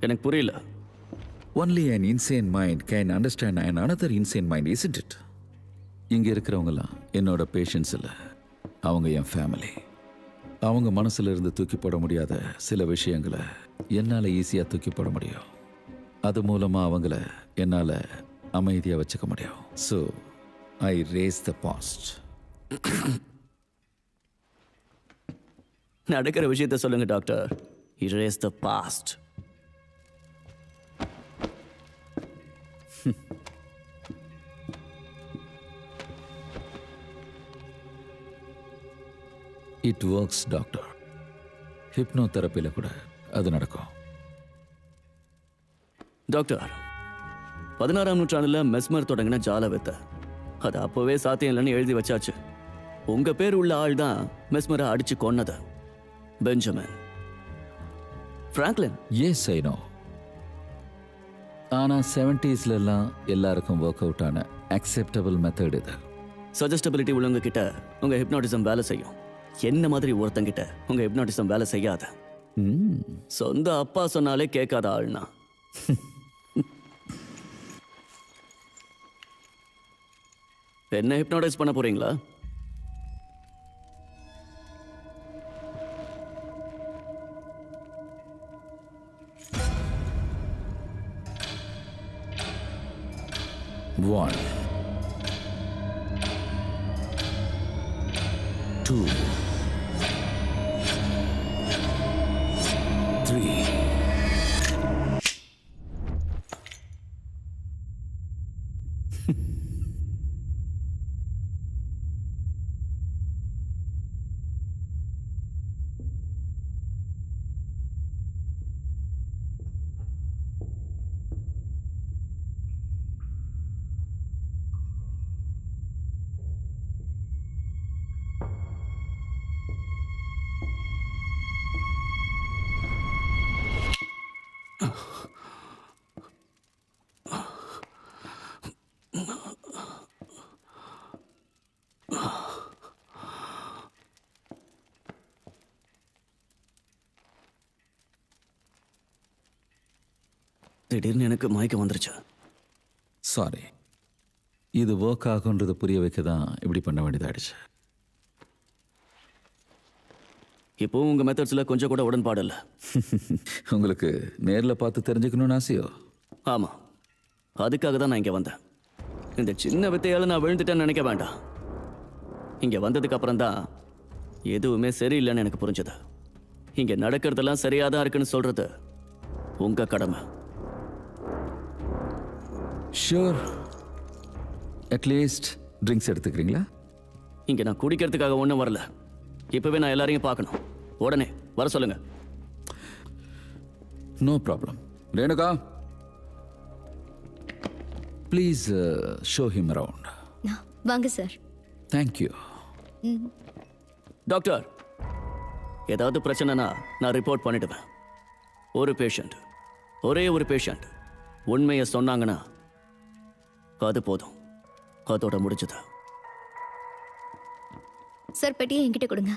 எனக்கு புரியல. Only an insane mind can understand another insane mind, isn't it? இங்கே இருக்கிறவங்கலாம் என்னோட பேஷன்ஸ் இல்லை, அவங்க என் ஃபேமிலி. அவங்க மனசுல இருந்து தூக்கி போட முடியாத சில விஷயங்களை என்னால் ஈஸியாக தூக்கி போட முடியும். அது மூலமாக அவங்கள என்னால் அமைதியாக வச்சுக்க முடியும். So erase the past. நடக்கிற விஷயத்த சொல்லுங்க doctor. Erase the past. It works doctor. ஹிப்னோதெரப்பியில் கூட அது நடக்கும். டாக்டர், 16ஆம் நூற்றாண்டுல மெஸ்மர் தொடங்கின ஜால வித்த அது அப்பவே சாத்தியம் இல்லைன்னு எழுதி வச்சாச்சு. உங்க பேர் உள்ள ஆள் தான் மெஸ்மரை அடிச்சு கொன்னது. Benjamin Franklin. Yes I know. ஆனால் 70ஸ்லாம் எல்லாருக்கும் ஒர்க் அவுட் ஆன அக்செப்டபிள் மெத்தட் இது. சஜஸ்டபிலிட்டி உள்ளவங்க கிட்ட உங்க ஹிப்னாட்டிசம் வேலை செய்யும். என்ன மாதிரி ஒருத்தங்கிட்ட உங்க ஹிப்னாட்டிசம் வேலை செய்யாத. சொந்த அப்பா சொன்னாலே கேட்காத ஆள்னா. என்ன ஹிப்னாடைஸ் பண்ண போறீங்களா? One, 2, 3. திடீர்னு எனக்கு மயக்கம் வந்துருச்சு. சாரி, இது ஒர்க் ஆகுன்றது புரிய வைக்க தான் இப்படி பண்ண வேண்டியதாயிடுச்சு. இப்போ உங்க மெத்தட்ஸ்ல கொஞ்சம் கூட உடன்பாடு இல்லை. உங்களுக்கு நேரில் பார்த்து தெரிஞ்சுக்கணும்னு ஆசையோ? ஆமா, அதுக்காக தான் நான் இங்க வந்தேன். இந்த சின்ன வித்தையால நான் விழுந்துட்டேன்னு நினைக்க வேண்டாம். இங்க வந்ததுக்கு அப்புறம் தான் எதுவுமே சரியில்லைன்னு எனக்கு புரிஞ்சது. இங்க நடக்கிறதெல்லாம் சரியாதான் இருக்குன்னு சொல்றது உங்க கடமை. ஷூர். அட்லீஸ்ட் ட்ரிங்க்ஸ் எடுத்துக்கிறீங்களா? இங்க நான் குடிக்கிறதுக்காக ஒன்றும் வரல. இப்பவே நான் எல்லாரையும் பார்க்கணும். உடனே வர சொல்லுங்க. No problem. Renuka, please show him around. வாங்க சார். தேங்க்யூ. டாக்டர், ஏதாவது பிரச்சனைனா நான் ரிப்போர்ட் பண்ணிடுவேன். ஒரே ஒரு பேஷண்ட் உண்மையை சொன்னாங்கன்னா அது போதும். அதோட முடிஞ்சது. சார், பெட்டியை என்கிட்ட கொடுங்க.